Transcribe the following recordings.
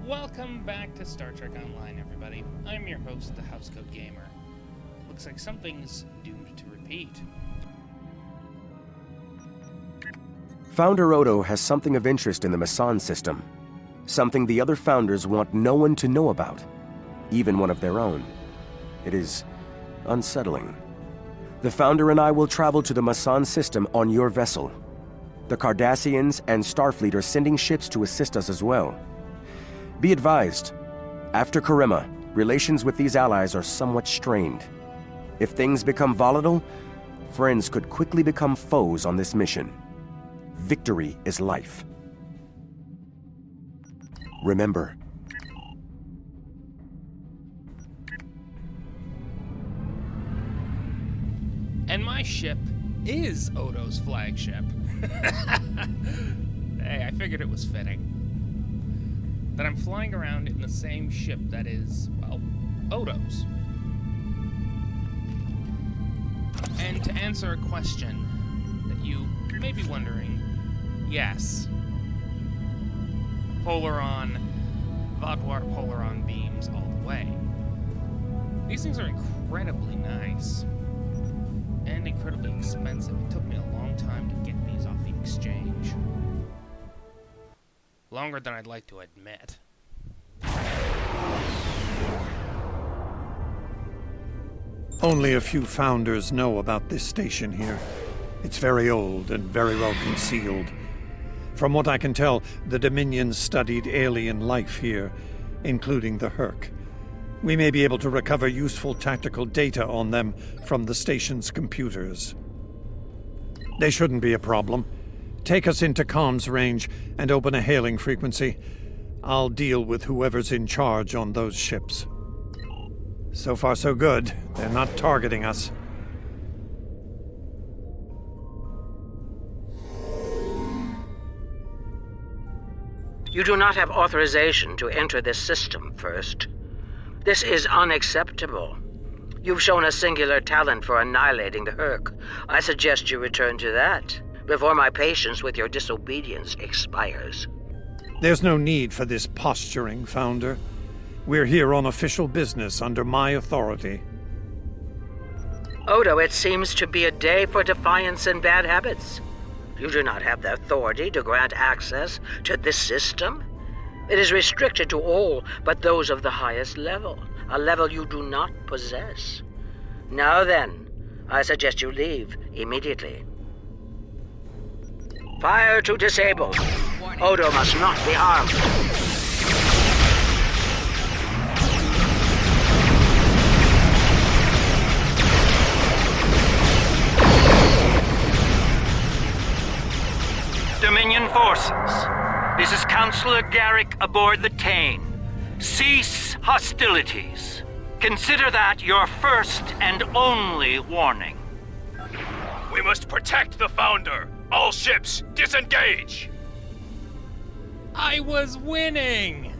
Welcome back to Star Trek Online, everybody. I'm your host, the Housecode Gamer. Looks like something's doomed to repeat. Founder Odo has something of interest in the Masan system. Something the other founders want no one to know about, even one of their own. It is unsettling. The Founder and I will travel to the Masan system on your vessel. The Cardassians and Starfleet are sending ships to assist us as well. Be advised, after Karema, relations with these allies are somewhat strained. If things become volatile, friends could quickly become foes on this mission. Victory is life. Remember. And my ship is Odo's flagship. Hey, I figured it was fitting that I'm flying around in the same ship that is, well, Odo's. And to answer a question that you may be wondering, yes. Polaron, Vanguard Polaron beams all the way. These things are incredibly nice. And incredibly expensive. It took me a long time to get these off the exchange. Longer than I'd like to admit. Only a few founders know about this station here. It's very old and very well concealed. From what I can tell, the Dominion studied alien life here, including the Herc. We may be able to recover useful tactical data on them from the station's computers. They shouldn't be a problem. Take us into comms range and open a hailing frequency. I'll deal with whoever's in charge on those ships. So far so good. They're not targeting us. You do not have authorization to enter this system first. This is unacceptable. You've shown a singular talent for annihilating the Herc. I suggest you return to that before my patience with your disobedience expires. There's no need for this posturing, Founder. We're here on official business under my authority. Odo, it seems to be a day for defiance and bad habits. You do not have the authority to grant access to this system. It is restricted to all but those of the highest level, a level you do not possess. Now then, I suggest you leave immediately. Fire to disable. Odo must not be harmed. Dominion forces, this is Counselor Garrick aboard the Tane. Cease hostilities. Consider that your first and only warning. We must protect the Founder. All ships, disengage! I was winning!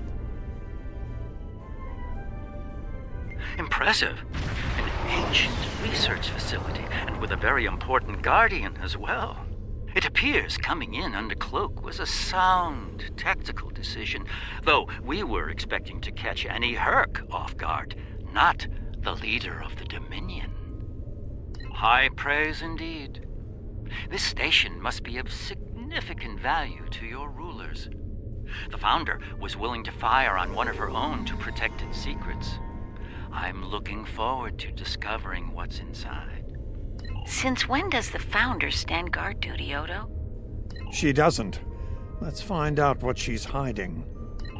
Impressive. An ancient research facility, and with a very important guardian as well. It appears coming in under cloak was a sound tactical decision, though we were expecting to catch any Herc off guard, not the leader of the Dominion. High praise indeed. This station must be of significant value to your rulers. The Founder was willing to fire on one of her own to protect its secrets. I'm looking forward to discovering what's inside. Since when does the Founder stand guard duty, Odo? She doesn't. Let's find out what she's hiding.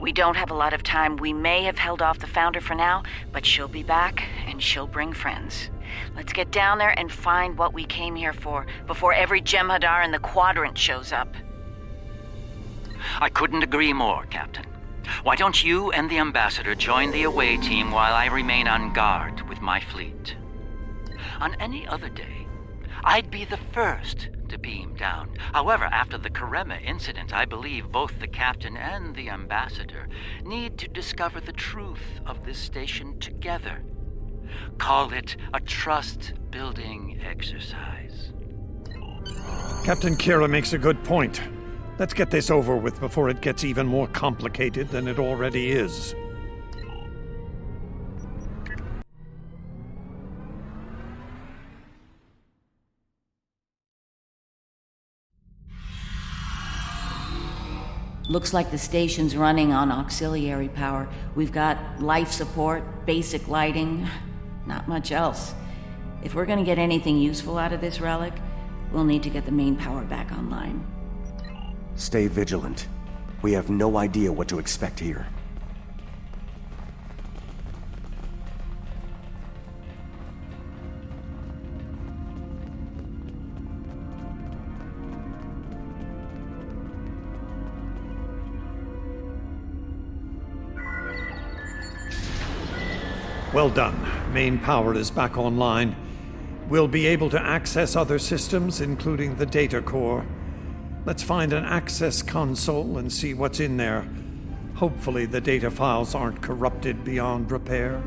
We don't have a lot of time. We may have held off the Founder for now, but she'll be back, and she'll bring friends. Let's get down there and find what we came here for, before every Jem'hadar in the Quadrant shows up. I couldn't agree more, Captain. Why don't you and the Ambassador join the away team while I remain on guard with my fleet? On any other day, I'd be the first to beam down. However, after the Karema incident, I believe both the Captain and the Ambassador need to discover the truth of this station together. Call it a trust-building exercise. Captain Kira makes a good point. Let's get this over with before it gets even more complicated than it already is. Looks like the station's running on auxiliary power. We've got life support, basic lighting, not much else. If we're gonna get anything useful out of this relic, we'll need to get the main power back online. Stay vigilant. We have no idea what to expect here. Well done. Main power is back online. We'll be able to access other systems, including the data core. Let's find an access console and see what's in there. Hopefully the data files aren't corrupted beyond repair.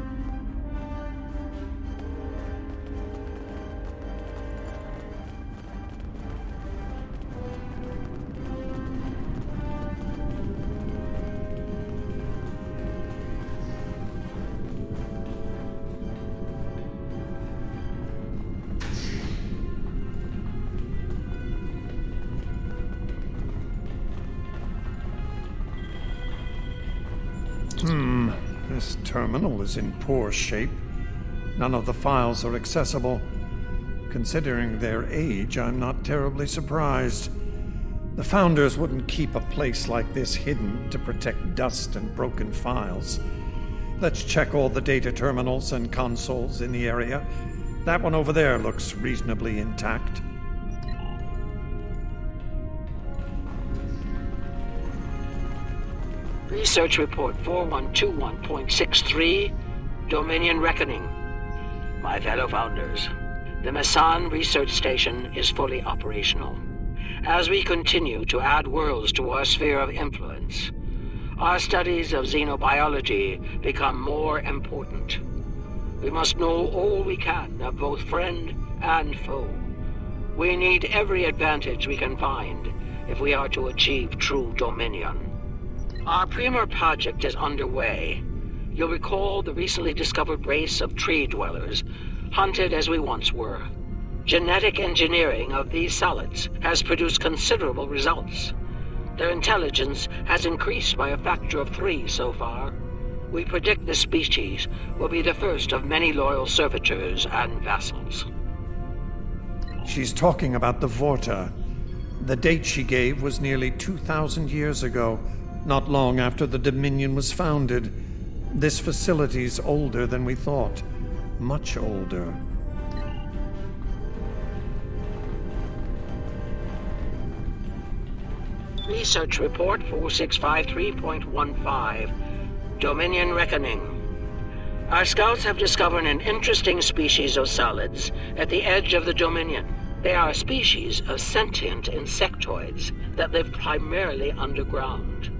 This terminal is in poor shape. None of the files are accessible. Considering their age, I'm not terribly surprised. The Founders wouldn't keep a place like this hidden to protect dust and broken files. Let's check all the data terminals and consoles in the area. That one over there looks reasonably intact. Research Report 4121.63, Dominion Reckoning. My fellow Founders, the Mesan Research Station is fully operational. As we continue to add worlds to our sphere of influence, our studies of xenobiology become more important. We must know all we can of both friend and foe. We need every advantage we can find if we are to achieve true dominion. Our Premier project is underway. You'll recall the recently discovered race of tree dwellers, hunted as we once were. Genetic engineering of these solids has produced considerable results. Their intelligence has increased by a factor of 3 so far. We predict this species will be the first of many loyal servitors and vassals. She's talking about the Vorta. The date she gave was nearly 2,000 years ago, not long after the Dominion was founded. This facility's older than we thought. Much older. Research Report 4653.15, Dominion Reckoning. Our scouts have discovered an interesting species of solids at the edge of the Dominion. They are a species of sentient insectoids that live primarily underground.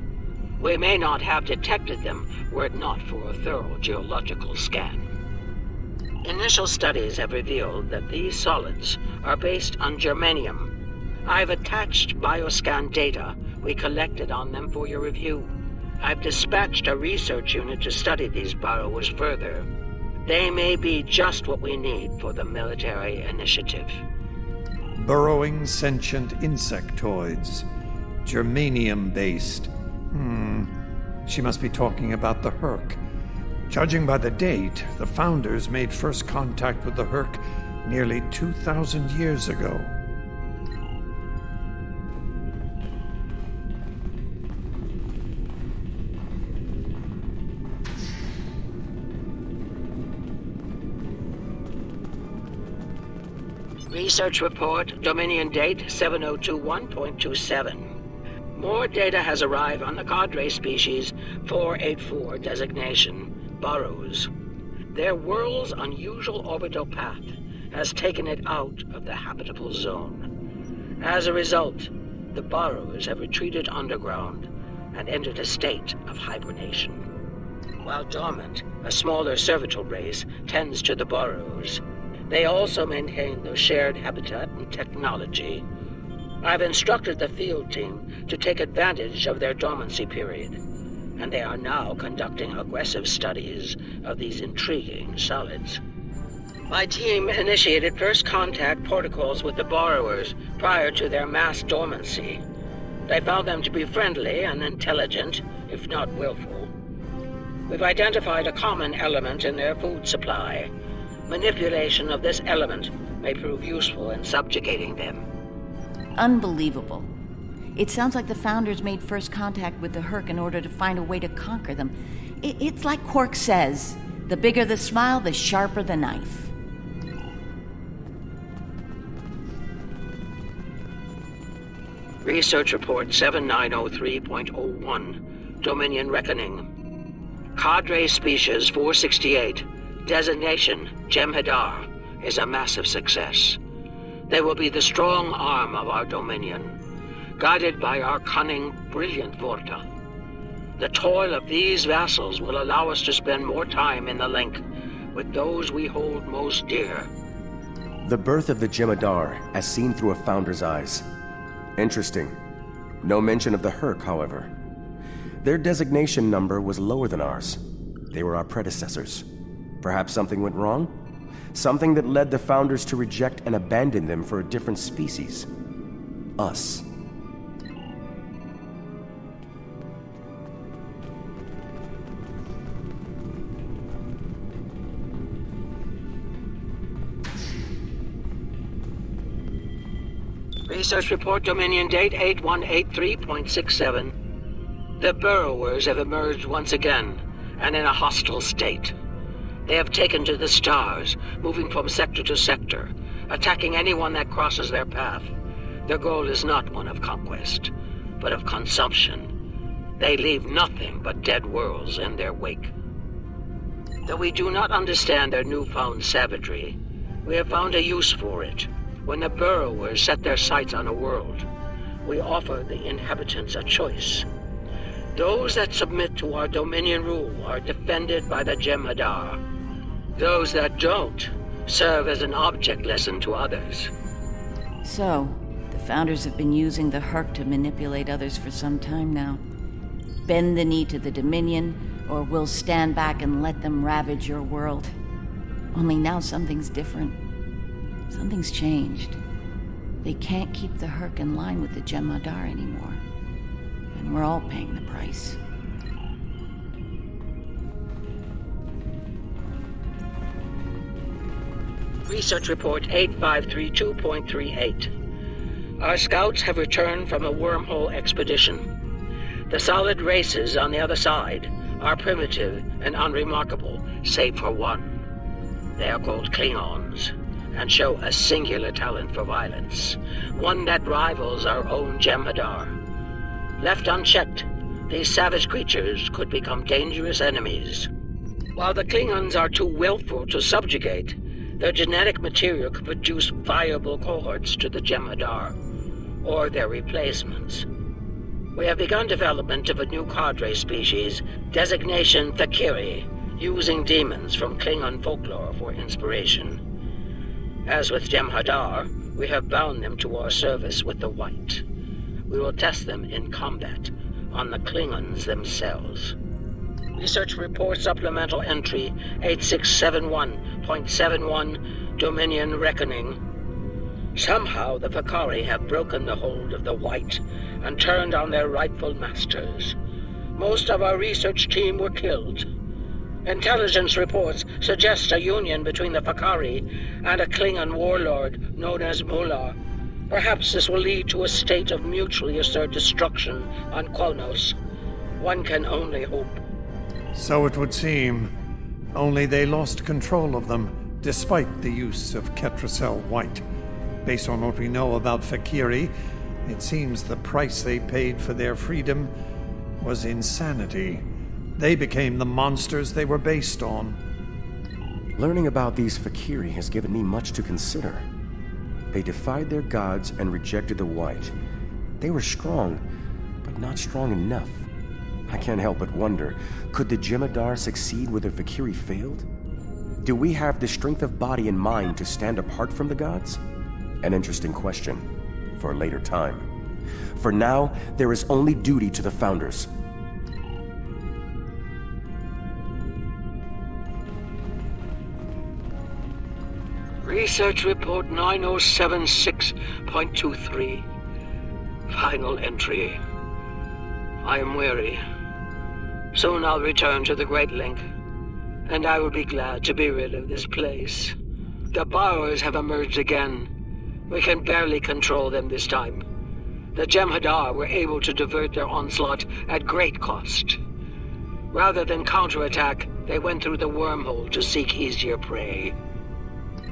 We may not have detected them were it not for a thorough geological scan. Initial studies have revealed that these solids are based on germanium. I've attached bioscan data we collected on them for your review. I've dispatched a research unit to study these burrows further. They may be just what we need for the military initiative. Burrowing sentient insectoids. Germanium-based. She must be talking about the Herc. Judging by the date, the Founders made first contact with the Herc nearly 2,000 years ago. Research Report, Dominion Date 7021.27. More data has arrived on the cadre species 484 designation, burrows. Their world's unusual orbital path has taken it out of the habitable zone. As a result, the burrows have retreated underground and entered a state of hibernation. While dormant, a smaller servitor race tends to the burrows. They also maintain their shared habitat and technology. I've instructed the field team to take advantage of their dormancy period, and they are now conducting aggressive studies of these intriguing solids. My team initiated first contact protocols with the borrowers prior to their mass dormancy. They found them to be friendly and intelligent, if not willful. We've identified a common element in their food supply. Manipulation of this element may prove useful in subjugating them. Unbelievable. It sounds like the Founders made first contact with the Herc in order to find a way to conquer them. It's like Quark says, the bigger the smile, the sharper the knife. Research Report 7903.01, Dominion Reckoning. Cadre Species 468, designation Jem'hadar, is a massive success. They will be the strong arm of our Dominion, guided by our cunning, brilliant Vorta. The toil of these vassals will allow us to spend more time in the link with those we hold most dear. The birth of the Jem'hadar, as seen through a Founder's eyes. Interesting. No mention of the Herc, however. Their designation number was lower than ours. They were our predecessors. Perhaps something went wrong? Something that led the Founders to reject and abandon them for a different species. Us. Research Report Dominion Date 8183.67. The Burrowers have emerged once again, and in a hostile state. They have taken to the stars, moving from sector to sector, attacking anyone that crosses their path. Their goal is not one of conquest, but of consumption. They leave nothing but dead worlds in their wake. Though we do not understand their newfound savagery, we have found a use for it. When the Burrowers set their sights on a world, we offer the inhabitants a choice. Those that submit to our Dominion rule are defended by the Jem'hadar. Those that don't serve as an object lesson to others. So, the Founders have been using the Herc to manipulate others for some time now. Bend the knee to the Dominion, or we'll stand back and let them ravage your world. Only now something's different. Something's changed. They can't keep the Herc in line with the Jem'hadar anymore. And we're all paying the price. Research Report 8532.38. Our scouts have returned from a wormhole expedition. The solid races on the other side are primitive and unremarkable, save for one. They are called Klingons, and show a singular talent for violence, one that rivals our own Jem'hadar. Left unchecked, these savage creatures could become dangerous enemies. While the Klingons are too willful to subjugate, their genetic material could produce viable cohorts to the Jem'hadar, or their replacements. We have begun development of a new cadre species, designation Thakiri, using demons from Klingon folklore for inspiration. As with Jem'hadar, we have bound them to our service with the White. We will test them in combat on the Klingons themselves. Research Report Supplemental Entry 8671.71, Dominion Reckoning. Somehow the Vakari have broken the hold of the White and turned on their rightful masters. Most of our research team were killed. Intelligence reports suggest a union between the Vakari and a Klingon warlord known as Mular. Perhaps this will lead to a state of mutually assured destruction on Kronos. One can only hope. So it would seem. Only they lost control of them, despite the use of Ketracel White. Based on what we know about Fakiri, it seems the price they paid for their freedom was insanity. They became the monsters they were based on. Learning about these Fakiri has given me much to consider. They defied their gods and rejected the White. They were strong, but not strong enough. I can't help but wonder, could the Jem'hadar succeed where the Fakiri failed? Do we have the strength of body and mind to stand apart from the gods? An interesting question. for a later time. For now, there is only duty to the Founders. Research Report 9076.23. Final entry. I am weary. Soon I'll return to the Great Link, and I will be glad to be rid of this place. The borrowers have emerged again. We can barely control them this time. The Jem'hadar were able to divert their onslaught at great cost. Rather than counterattack, they went through the wormhole to seek easier prey.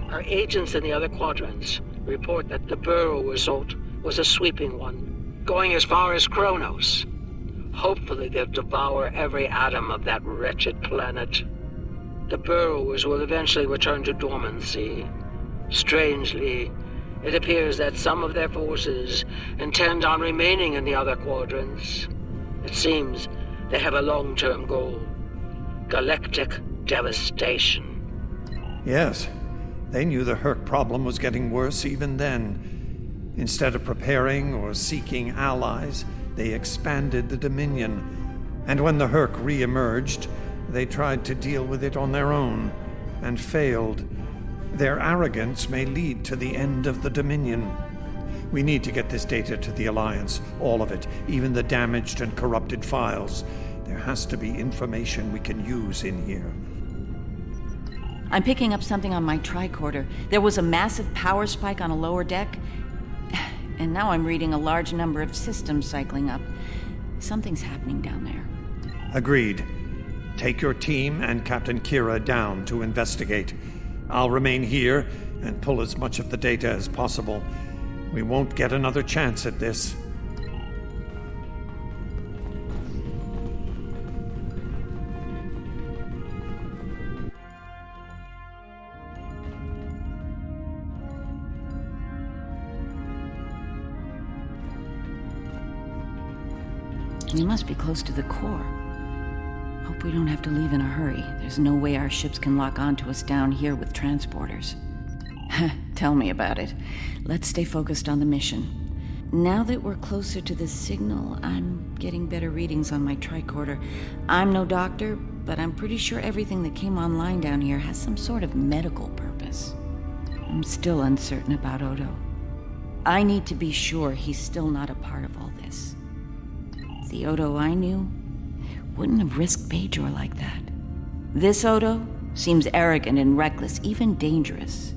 Our agents in the other quadrants report that the burrow assault was a sweeping one, going as far as Kronos. Hopefully they'll devour every atom of that wretched planet. The burrowers will eventually return to dormancy. Strangely, it appears that some of their forces intend on remaining in the other quadrants. It seems they have a long-term goal: galactic devastation. Yes, they knew the Herc problem was getting worse even then. Instead of preparing or seeking allies, they expanded the Dominion. And when the Herc re-emerged, they tried to deal with it on their own, and failed. Their arrogance may lead to the end of the Dominion. We need to get this data to the Alliance, all of it, even the damaged and corrupted files. There has to be information we can use in here. I'm picking up something on my tricorder. There was a massive power spike on a lower deck, and now I'm reading a large number of systems cycling up. Something's happening down there. Agreed. Take your team and Captain Kira down to investigate. I'll remain here and pull as much of the data as possible. We won't get another chance at this. We must be close to the core. Hope we don't have to leave in a hurry. There's no way our ships can lock onto us down here with transporters. Tell me about it. Let's stay focused on the mission. Now that we're closer to the signal, I'm getting better readings on my tricorder. I'm no doctor, but I'm pretty sure everything that came online down here has some sort of medical purpose. I'm still uncertain about Odo. I need to be sure he's still not a part of all this. The Odo I knew wouldn't have risked Bajor like that. This Odo seems arrogant and reckless, even dangerous.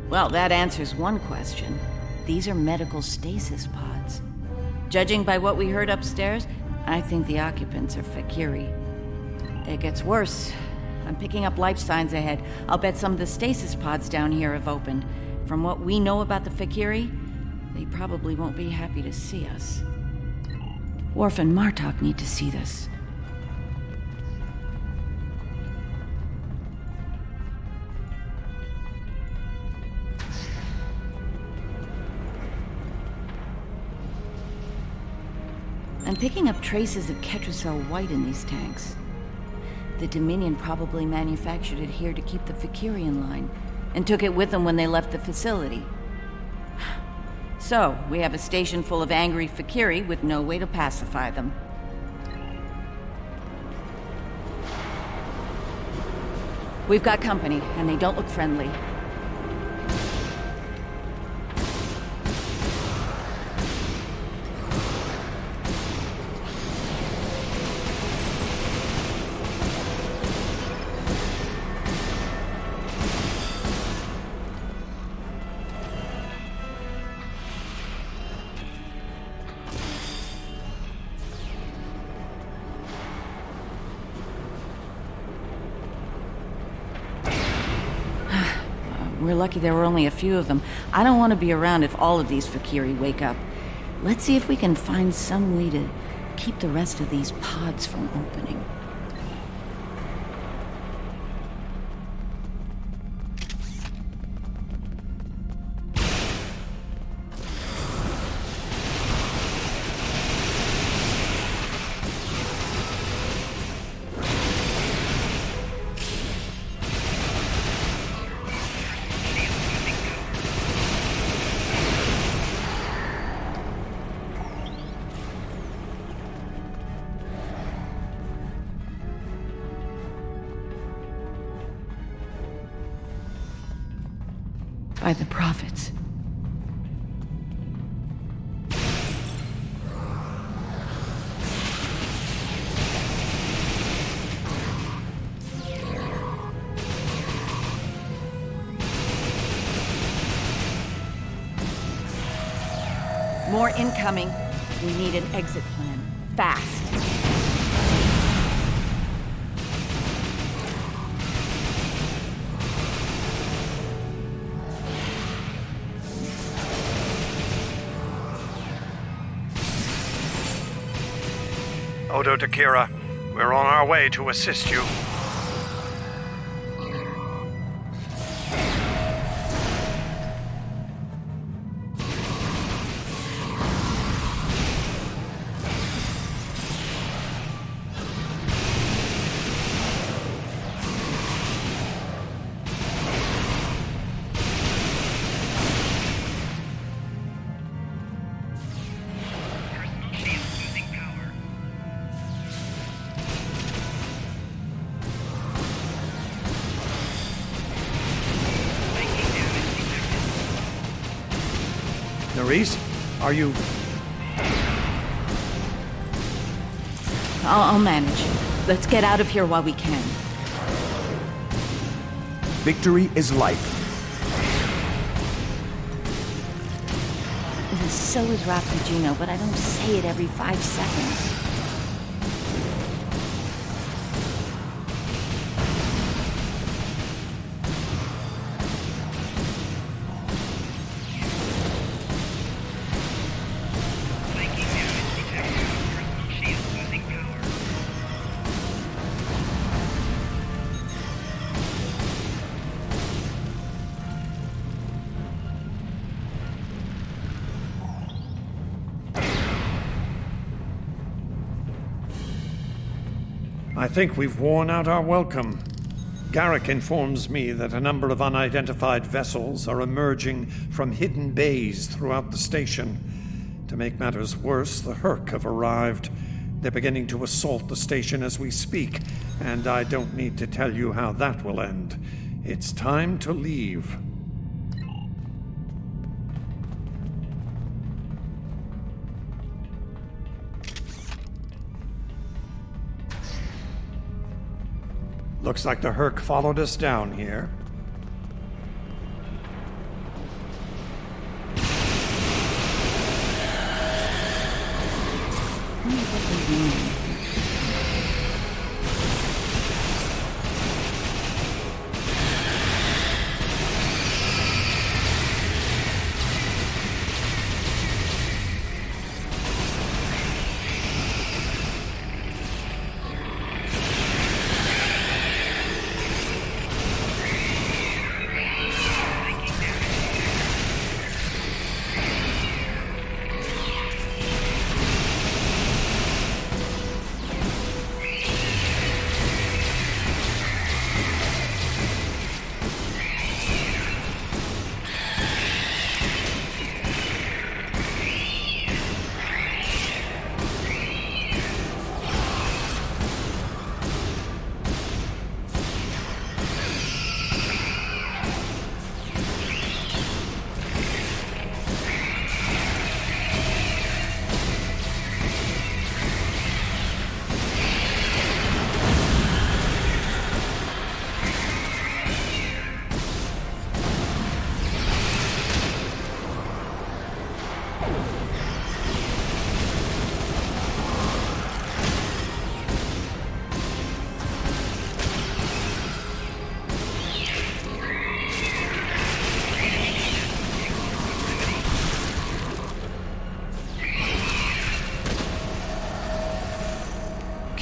Well, that answers one question. These are medical stasis pods. Judging by what we heard upstairs, I think the occupants are Fakiri. It gets worse. I'm picking up life signs ahead. I'll bet some of the stasis pods down here have opened. From what we know about the Fakiri, they probably won't be happy to see us. Worf and Martok need to see this. I'm picking up traces of Ketracel White in these tanks. The Dominion probably manufactured it here to keep the Fakiri in line, and took it with them when they left the facility. So, we have a station full of angry Fakiri with no way to pacify them. We've got company, and they don't look friendly. We're lucky there were only a few of them. I don't want to be around if all of these Fakiri wake up. Let's see if we can find some way to keep the rest of these pods from opening. By the prophets. More incoming. We need an exit plan. Fast. Odo to Kira, we're on our way to assist you. Nerys, are you... I'll manage. Let's get out of here while we can. Victory is life. So is Rapagino, but I don't say it every 5 seconds. I think we've worn out our welcome. Garrick informs me that a number of unidentified vessels are emerging from hidden bays throughout the station. To make matters worse, the Herc have arrived. They're beginning to assault the station as we speak, and I don't need to tell you how that will end. It's time to leave. Looks like the Herc followed us down here.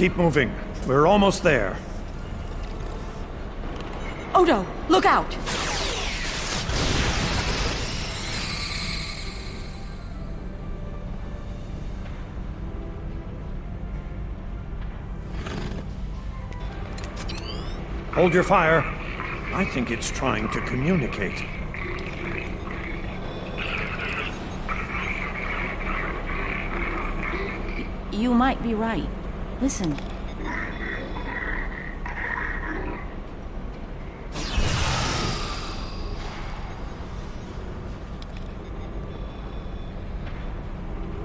Keep moving. We're almost there. Odo, look out! Hold your fire. I think it's trying to communicate. You might be right. Listen.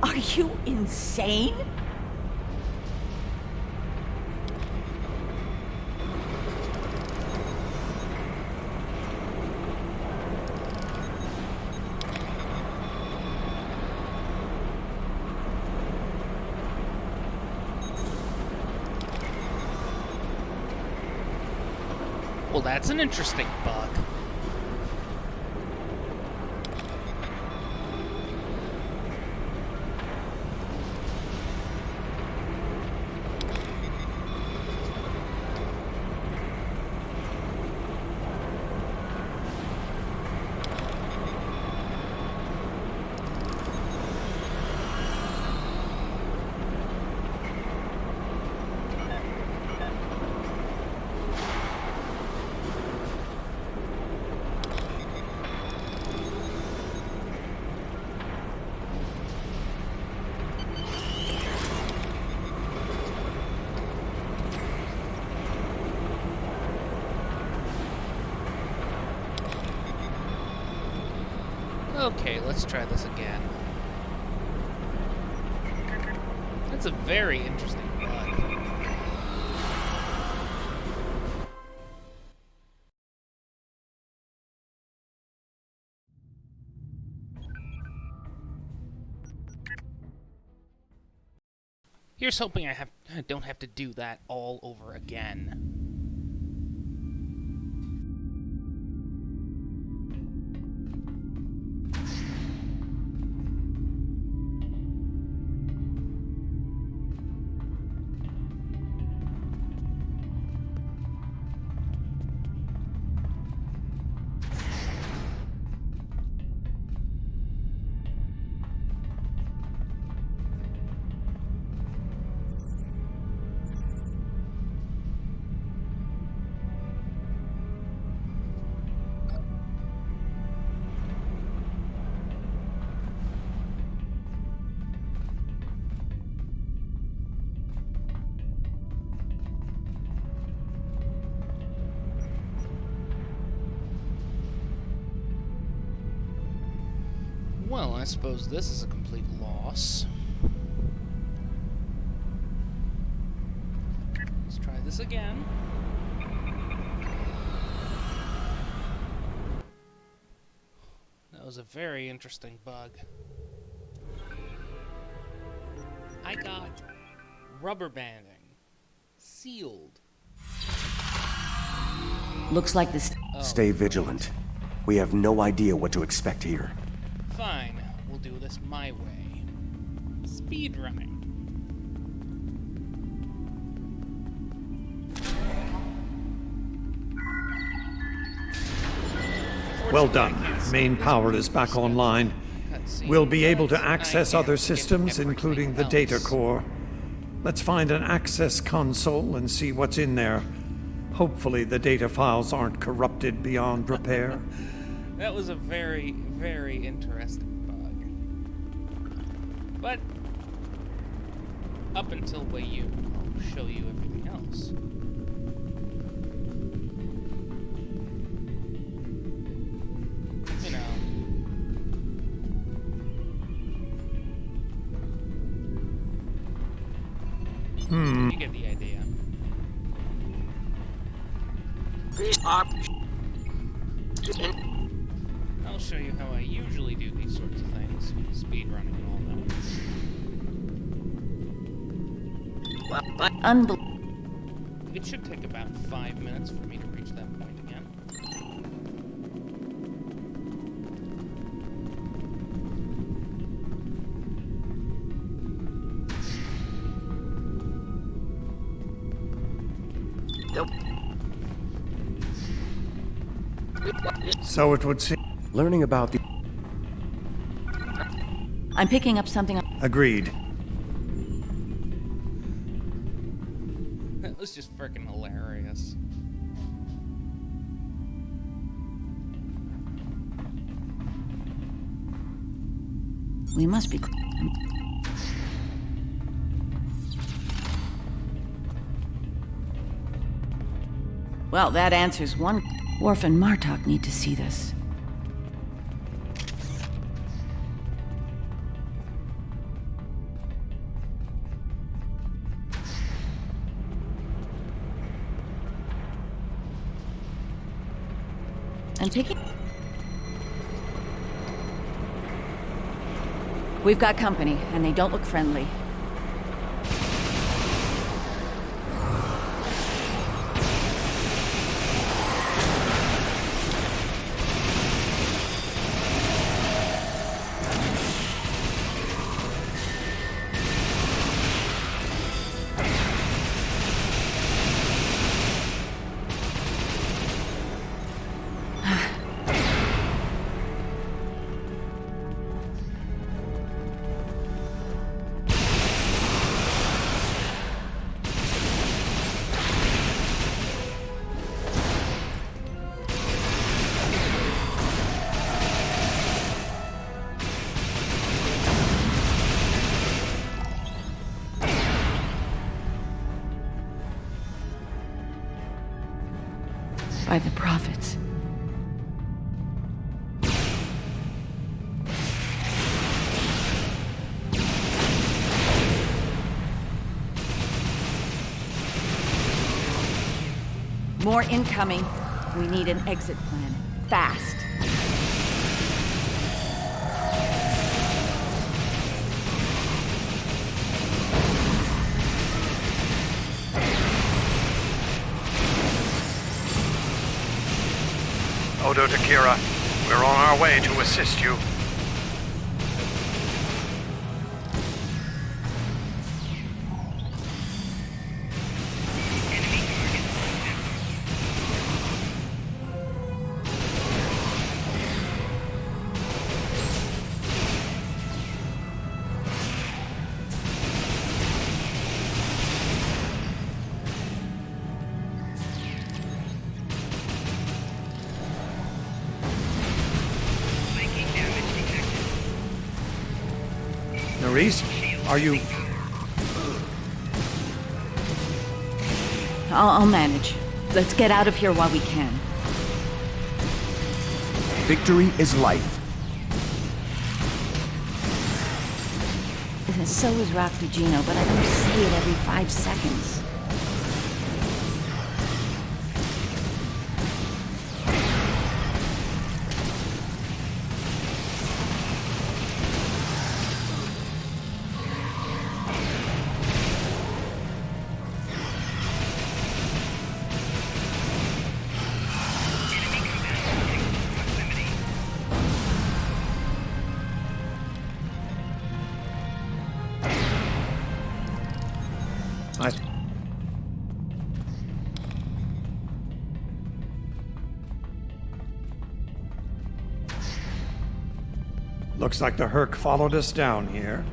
Are you insane? Well, that's an interesting bug. Okay, let's try this again. That's a very interesting bug. Here's hoping I don't have to do that all over again. Well, I suppose this is a complete loss. Let's try this again. That was a very interesting bug. I got rubber banding. Sealed. Looks like this. Oh, Stay vigilant. We have no idea what to expect here. Fine, we'll do this my way. Speed running. Well done. Main power is back online. We'll be able to access other systems, including the data core. Let's find an access console and see what's in there. Hopefully the data files aren't corrupted beyond repair. That was a very, very interesting bug. But up until Wayuu, I'll show you everything else. You know. You get the idea. I'll show you how I usually do these sorts of things. Speed running and all that. Unbelievable. It should take about 5 minutes for me to reach that point again. So it would seem. Learning about the... I'm picking up something. Agreed. That was just freaking hilarious. We must be. Well, that answers one. Worf and Martok need to see this. I'm taking... We've got company, and they don't look friendly. By the prophets. More incoming. We need an exit plan. Fast. Odo to Kira, we're on our way to assist you. Nerys, are you... I'll manage. Let's get out of here while we can. Victory is life. So is Rock Gugino, but I don't see it every 5 seconds. Looks like the Herc followed us down here.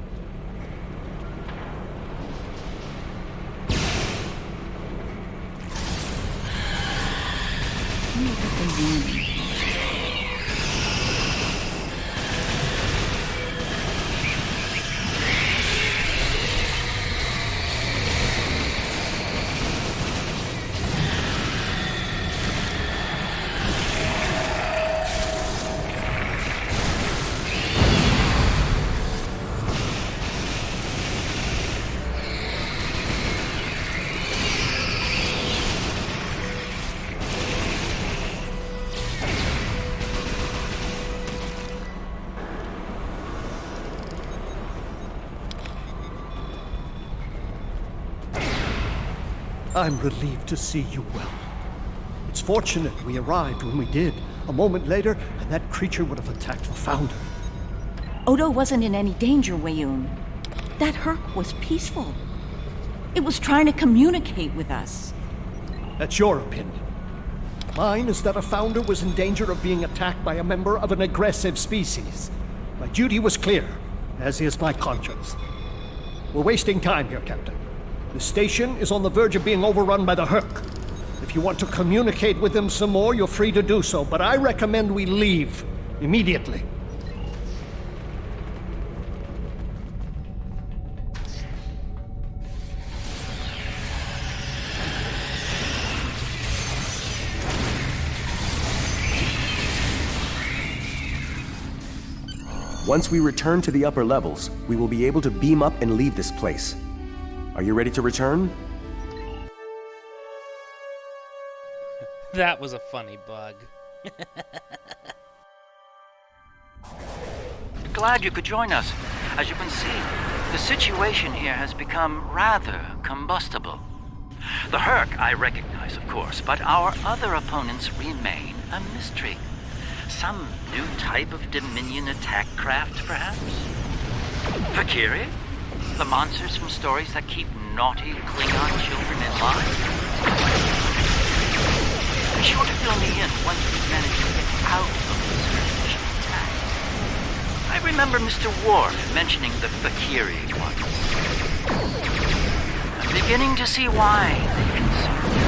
I'm relieved to see you well. It's fortunate we arrived when we did. A moment later, and that creature would have attacked the Founder. Odo wasn't in any danger, Weyoun. That Herc was peaceful. It was trying to communicate with us. That's your opinion. Mine is that a Founder was in danger of being attacked by a member of an aggressive species. My duty was clear, as is my conscience. We're wasting time here, Captain. The station is on the verge of being overrun by the Herc. If you want to communicate with them some more, you're free to do so, but I recommend we leave immediately. Once we return to the upper levels, we will be able to beam up and leave this place. Are you ready to return? That was a funny bug. Glad you could join us. As you can see, the situation here has become rather combustible. The Herc I recognize, of course, but our other opponents remain a mystery. Some new type of Dominion attack craft, perhaps? Valkyrie? The monsters from stories that keep naughty Klingon children in line? Be sure to fill me in once we manage to get out of this initial attack. I remember Mr. Worf mentioning the Valkyrie once. I'm beginning to see why they concern you.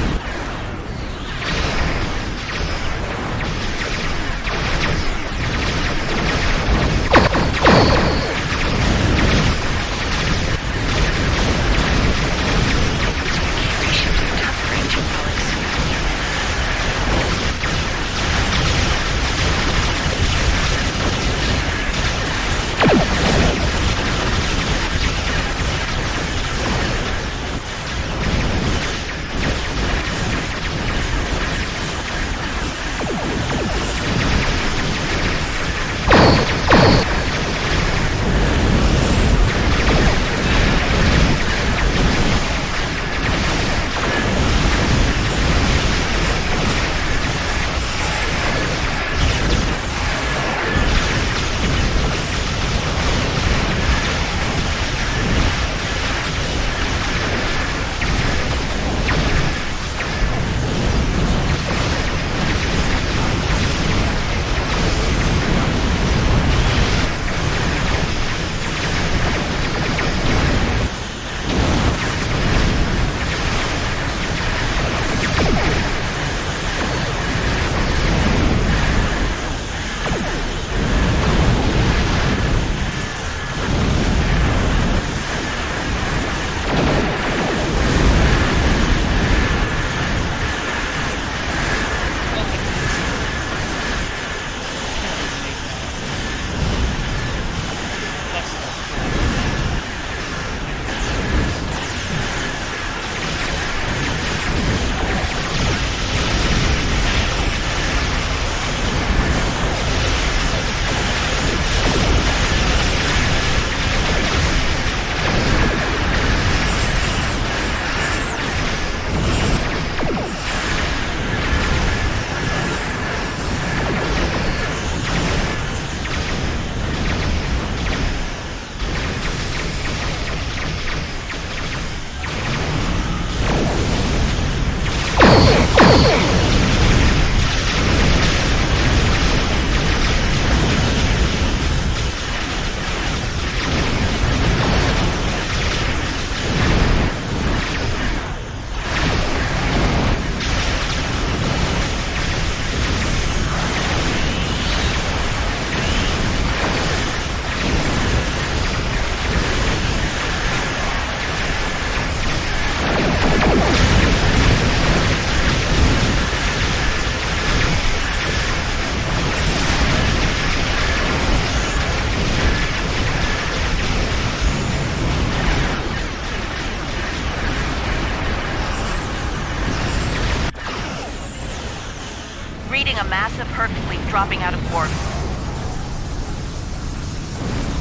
A massive Herc fleet dropping out of warp.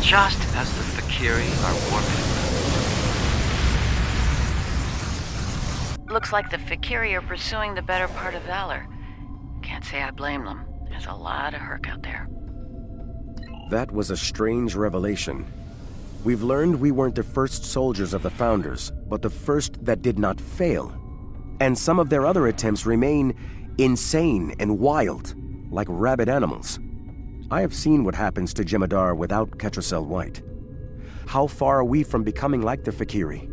Just as the Valkyrie are warping. Looks like the Valkyrie are pursuing the better part of Valor. Can't say I blame them. There's a lot of Herc out there. That was a strange revelation. We've learned we weren't the first soldiers of the Founders, but the first that did not fail. And some of their other attempts remain Insane and wild, like rabid animals. I have seen what happens to Jem'hadar without Ketracel White. How far are we from becoming like the Fakiri?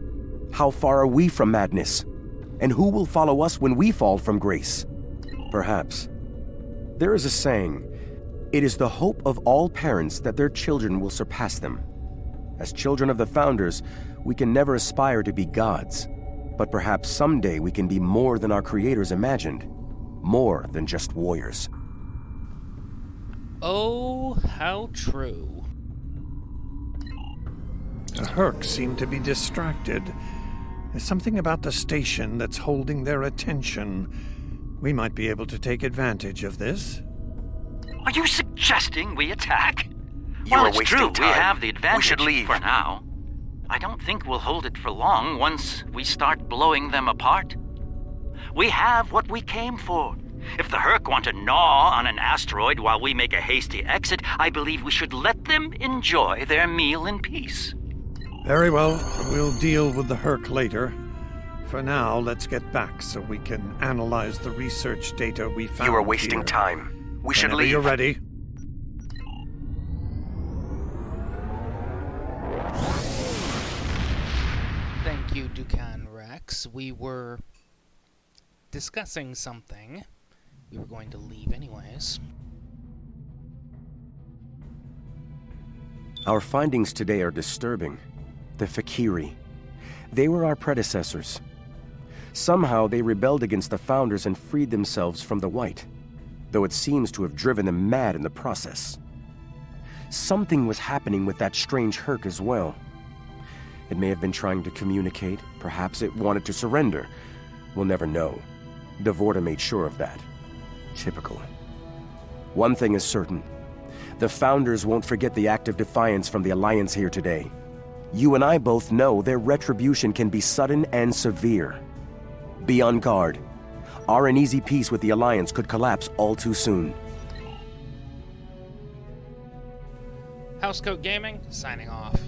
How far are we from madness? And who will follow us when we fall from grace? Perhaps. There is a saying, it is the hope of all parents that their children will surpass them. As children of the Founders, we can never aspire to be gods, but perhaps someday we can be more than our creators imagined, more than just warriors. Oh, how true. The Herc seem to be distracted. There's something about the station that's holding their attention. We might be able to take advantage of this. Are you suggesting we attack? You Well, are it's wasting true, we time. have the advantage We should leave. for now. I don't think we'll hold it for long once we start blowing them apart. We have what we came for. If the Herc want to gnaw on an asteroid while we make a hasty exit, I believe we should let them enjoy their meal in peace. Very well, we'll deal with the Herc later. For now, let's get back so we can analyze the research data we found. You are wasting here. time. We should Whenever leave. you're ready. Thank you, Dukan Rex. We were discussing something. We were going to leave anyways. Our findings today are disturbing. The Fakiri. They were our predecessors. Somehow they rebelled against the Founders and freed themselves from the White, though it seems to have driven them mad in the process. Something was happening with that strange Herc as well. It may have been trying to communicate, perhaps it wanted to surrender. We'll never know. Devorta made sure of that. Typical. One thing is certain. The Founders won't forget the act of defiance from the Alliance here today. You and I both know their retribution can be sudden and severe. Be on guard. Our uneasy peace with the Alliance could collapse all too soon. Housecoat Gaming, signing off.